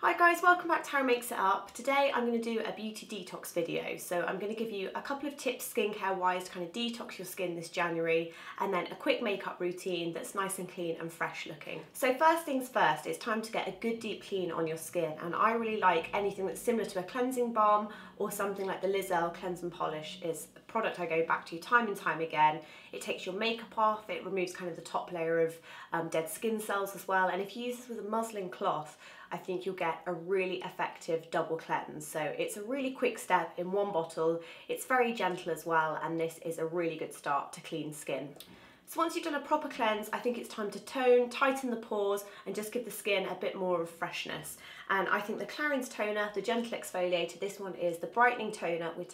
Hi guys, welcome back to How I Makes It Up. Today I'm going to do a beauty detox video. So I'm going to give you a couple of tips skincare wise to kind of detox your skin this January, and then a quick makeup routine that's nice and clean and fresh looking. So first things first, it's time to get a good deep clean on your skin, and I really like anything that's similar to a cleansing balm or something like the Earle Cleanse and Polish is a product I go back to time and time again. It takes your makeup off, it removes kind of the top layer of dead skin cells as well, and if you use this with a muslin cloth, I think you'll get a really effective double cleanse. So it's a really quick step in one bottle. It's very gentle as well, and this is a really good start to clean skin. So once you've done a proper cleanse, I think it's time to tone, tighten the pores, and just give the skin a bit more of freshness. And I think the Clarins toner, the gentle exfoliator, this one is the brightening toner with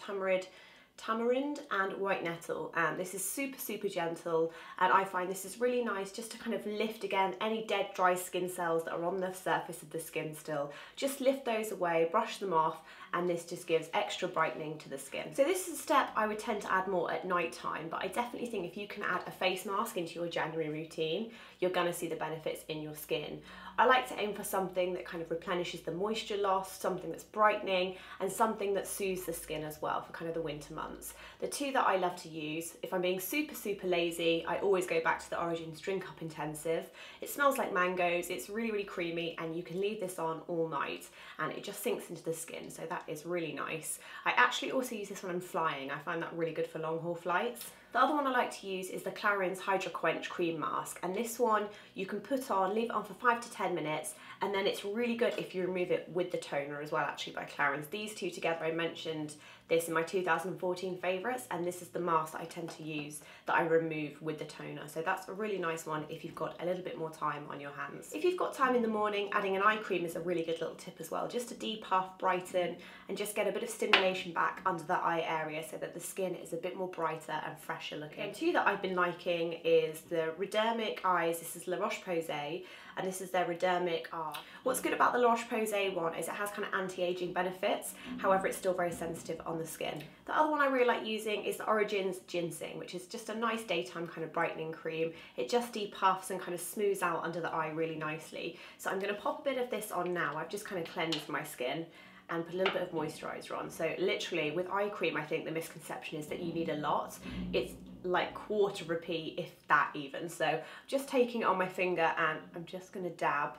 tamarind and white nettle, and this is super gentle, and I find this is really nice just to kind of lift again any dead dry skin cells that are on the surface of the skin still. Just lift those away, brush them off, and this just gives extra brightening to the skin. So this is a step I would tend to add more at night time, but I definitely think if you can add a face mask into your January routine, you're gonna see the benefits in your skin. I like to aim for something that kind of replenishes the moisture loss, something that's brightening, and something that soothes the skin as well for kind of the winter months. The two that I love to use, if I'm being super lazy, I always go back to the Origins Drink Up Intensive. It smells like mangoes, it's really creamy, and you can leave this on all night and it just sinks into the skin, so that is really nice. I actually also use this when I'm flying. I find that really good for long haul flights. The other one I like to use is the Clarins HydraQuench Cream Mask, and this one you can put on, leave it on for 5 to 10 minutes, and then it's really good if you remove it with the toner as well, actually, by Clarins. These two together, I mentioned this in my 2014 favourites, and this is the mask that I tend to use that I remove with the toner. So that's a really nice one if you've got a little bit more time on your hands. If you've got time in the morning, adding an eye cream is a really good little tip as well, just to depuff, brighten, and just get a bit of stimulation back under the eye area so that the skin is a bit more brighter and fresher looking. Two that I've been liking is the Redermic eyes. This is La Roche-Posay, and this is their Redermic eye. What's good about the La Roche-Posay one is it has kind of anti-aging benefits, however it's still very sensitive on the skin. The other one I really like using is the Origins Ginzing, which is just a nice daytime kind of brightening cream. It just depuffs and kind of smooths out under the eye really nicely. So I'm going to pop a bit of this on now. I've just kind of cleansed my skin and put a little bit of moisturiser on. So literally with eye cream, I think the misconception is that you need a lot. It's like quarter repeat, if that even. So just taking it on my finger, and I'm just going to dab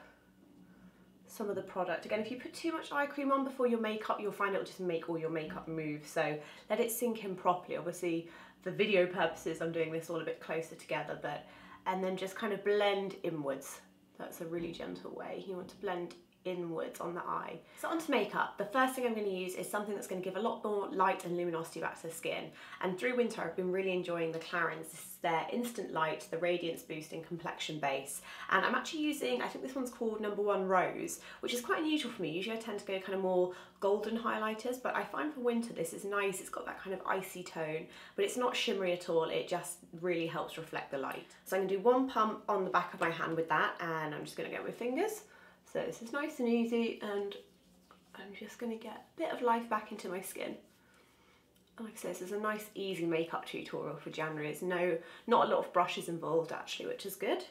some of the product. Again, if you put too much eye cream on before your makeup, you'll find it'll just make all your makeup move. So let it sink in properly. Obviously, for video purposes, I'm doing this all a bit closer together, and then just kind of blend inwards. That's a really gentle way. You want to blend inwards on the eye. So onto makeup. The first thing I'm going to use is something that's going to give a lot more light and luminosity back to the skin. And through winter, I've been really enjoying the Clarins. This is their Instant Light, the Radiance Boosting Complexion Base. And I'm actually using, I think this one's called No. 1 Rose, which is quite unusual for me. Usually I tend to go kind of more golden highlighters, but I find for winter this is nice. It's got that kind of icy tone, but it's not shimmery at all. It just really helps reflect the light. So I'm going to do one pump on the back of my hand with that, and I'm just going to go with fingers. So this is nice and easy, and I'm just going to get a bit of life back into my skin. And like I said, this is a nice easy makeup tutorial for January. There's not a lot of brushes involved actually, which is good.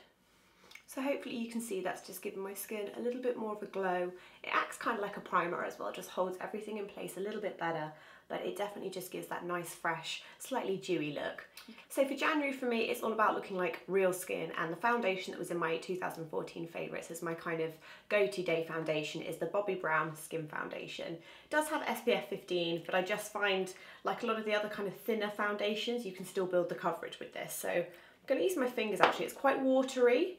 So hopefully you can see that's just giving my skin a little bit more of a glow. It acts kind of like a primer as well, just holds everything in place a little bit better, but it definitely just gives that nice, fresh, slightly dewy look. So for January for me, it's all about looking like real skin, and the foundation that was in my 2014 favourites as my kind of go-to day foundation is the Bobbi Brown Skin Foundation. It does have SPF 15, but I just find, like a lot of the other kind of thinner foundations, you can still build the coverage with this. So I'm going to use my fingers actually. It's quite watery,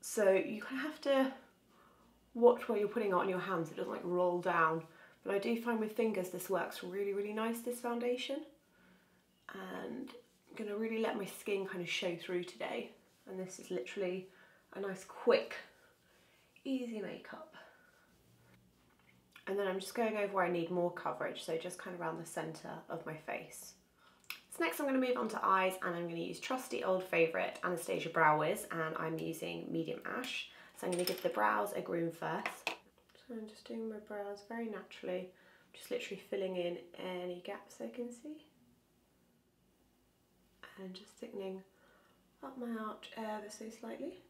so you kind of have to watch where you're putting it on your hands. It doesn't like roll down. But I do find with fingers this works really nice, this foundation. And I'm going to really let my skin kind of show through today. And this is literally a nice quick, easy makeup. And then I'm just going over where I need more coverage, so just kind of around the centre of my face. So next I'm going to move on to eyes, and I'm going to use trusty old favourite Anastasia Brow Wiz, and I'm using medium ash. So I'm going to give the brows a groom first. So I'm just doing my brows very naturally, just literally filling in any gaps I can see. And just thickening up my arch ever so slightly.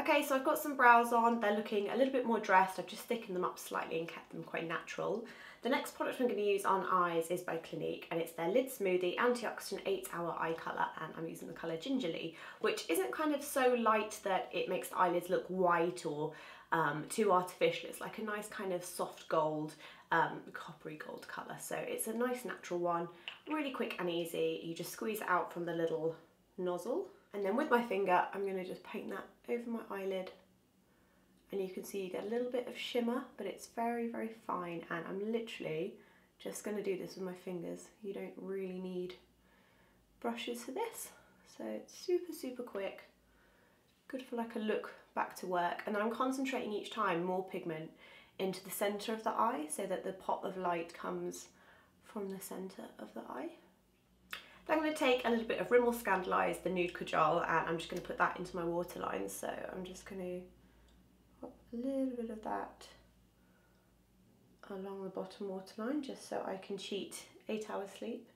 Okay, so I've got some brows on. They're looking a little bit more dressed. I've just thickened them up slightly and kept them quite natural. The next product I'm going to use on eyes is by Clinique, and it's their Lid Smoothie Antioxidant 8-Hour Eye Colour, and I'm using the colour Gingerly, which isn't kind of so light that it makes the eyelids look white or too artificial. It's like a nice kind of soft gold, coppery gold colour. So it's a nice natural one, really quick and easy. You just squeeze it out from the little nozzle. And then with my finger, I'm going to just paint that over my eyelid. And you can see you get a little bit of shimmer, but it's very, very fine. And I'm literally just going to do this with my fingers. You don't really need brushes for this. So it's super, super quick. Good for like a look back to work. And then I'm concentrating each time more pigment into the centre of the eye so that the pop of light comes from the centre of the eye. Then I'm going to take a little bit of Rimmel Scandaleyes, the Nude Kajal, and I'm just going to put that into my waterline. So I'm just going to pop a little bit of that along the bottom waterline just so I can cheat 8 hours sleep.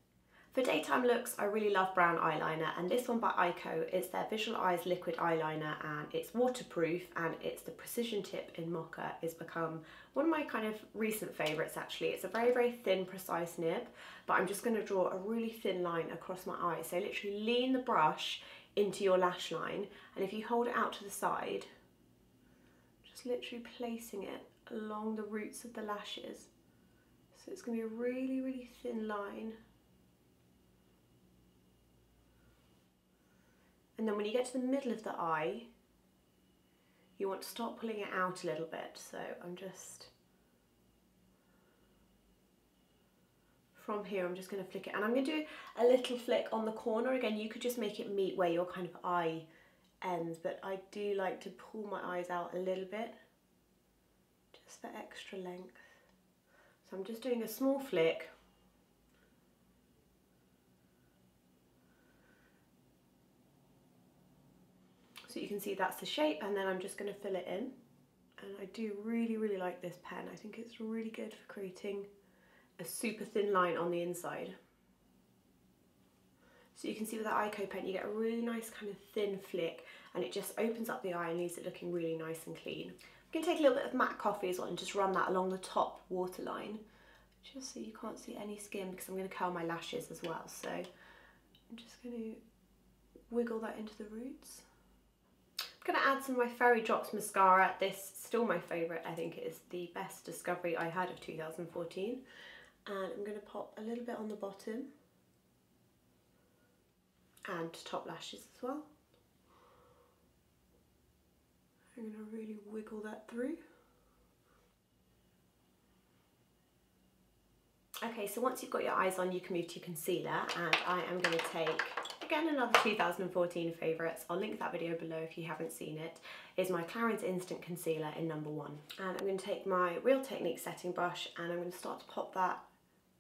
For daytime looks, I really love brown eyeliner, and this one by Eyeko is their Visual Eyes Liquid Eyeliner, and it's waterproof, and it's the Precision Tip in Mocha. It's become one of my kind of recent favourites actually. It's a very, very thin, precise nib, but I'm just going to draw a really thin line across my eye. So literally lean the brush into your lash line, and if you hold it out to the side, just literally placing it along the roots of the lashes. So it's going to be a really, really thin line. And then when you get to the middle of the eye, you want to start pulling it out a little bit. So I'm just, from here, I'm just going to flick it. And I'm going to do a little flick on the corner. Again, you could just make it meet where your kind of eye ends, but I do like to pull my eyes out a little bit, just for extra length. So I'm just doing a small flick. So you can see that's the shape, and then I'm just going to fill it in. And I do really, really like this pen. I think it's really good for creating a super thin line on the inside. So you can see with that Eyeko pen, you get a really nice kind of thin flick, and it just opens up the eye and leaves it looking really nice and clean. I'm going to take a little bit of matte coffee as well and just run that along the top waterline, just so you can't see any skin, because I'm going to curl my lashes as well. So I'm just going to wiggle that into the roots. I'm going to add some of my Fairydrops Mascara. This is still my favourite. I think it is the best discovery I had of 2014. And I'm going to pop a little bit on the bottom and top lashes as well. I'm going to really wiggle that through. Okay, so once you've got your eyes on, you can move to your concealer, and I am going to take, again, another 2014 favourites. I'll link that video below if you haven't seen it. Is my Clarins Instant Concealer in number 1. And I'm going to take my Real Technique setting brush, and I'm going to start to pop that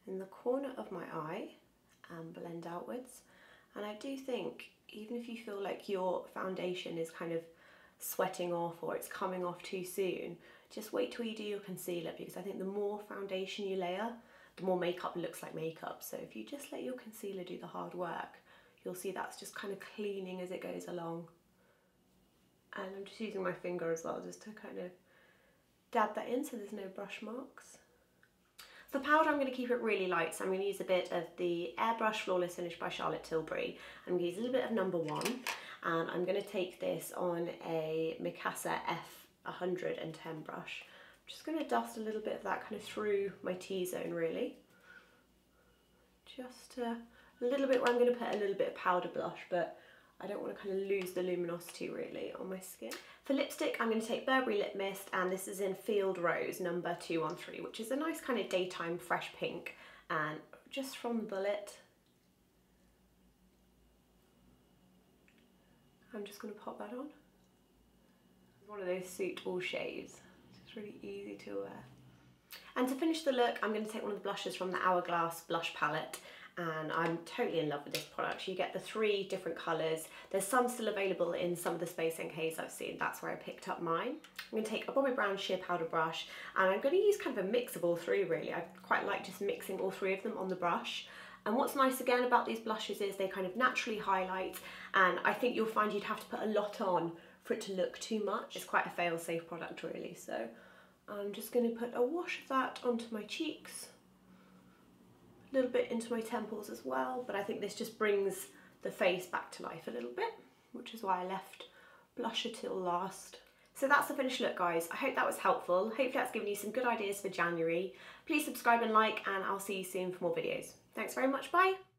in the corner of my eye and blend outwards. And I do think, even if you feel like your foundation is kind of sweating off or it's coming off too soon, just wait till you do your concealer, because I think the more foundation you layer, the more makeup looks like makeup. So if you just let your concealer do the hard work, you'll see that's just kind of cleaning as it goes along. And I'm just using my finger as well, just to kind of dab that in so there's no brush marks. For powder, I'm going to keep it really light, so I'm going to use a bit of the Airbrush Flawless Finish by Charlotte Tilbury. I'm going to use a little bit of number 1, and I'm going to take this on a Mikasa F110 brush. I'm just going to dust a little bit of that kind of through my T-zone, really. Just a little bit where I'm going to put a little bit of powder blush, but I don't want to kind of lose the luminosity really on my skin. For lipstick, I'm going to take Burberry Lip Mist, and this is in Field Rose number 213, which is a nice kind of daytime fresh pink. And just from the bullet, I'm just going to pop that on. It's one of those suit all shades. It's really easy to wear. And to finish the look, I'm going to take one of the blushes from the Hourglass blush palette, and I'm totally in love with this product. You get the 3 different colours. There's some still available in some of the Space NKs I've seen. That's where I picked up mine. I'm going to take a Bobbi Brown sheer powder brush, and I'm going to use kind of a mix of all 3 really. I quite like just mixing all 3 of them on the brush. And what's nice again about these blushes is they kind of naturally highlight, and I think you'll find you'd have to put a lot on for it to look too much. It's quite a fail-safe product really, so I'm just going to put a wash of that onto my cheeks, a little bit into my temples as well, but I think this just brings the face back to life a little bit, which is why I left blusher till last. So that's the finished look, guys. I hope that was helpful. Hopefully that's given you some good ideas for January. Please subscribe and like, and I'll see you soon for more videos. Thanks very much, bye!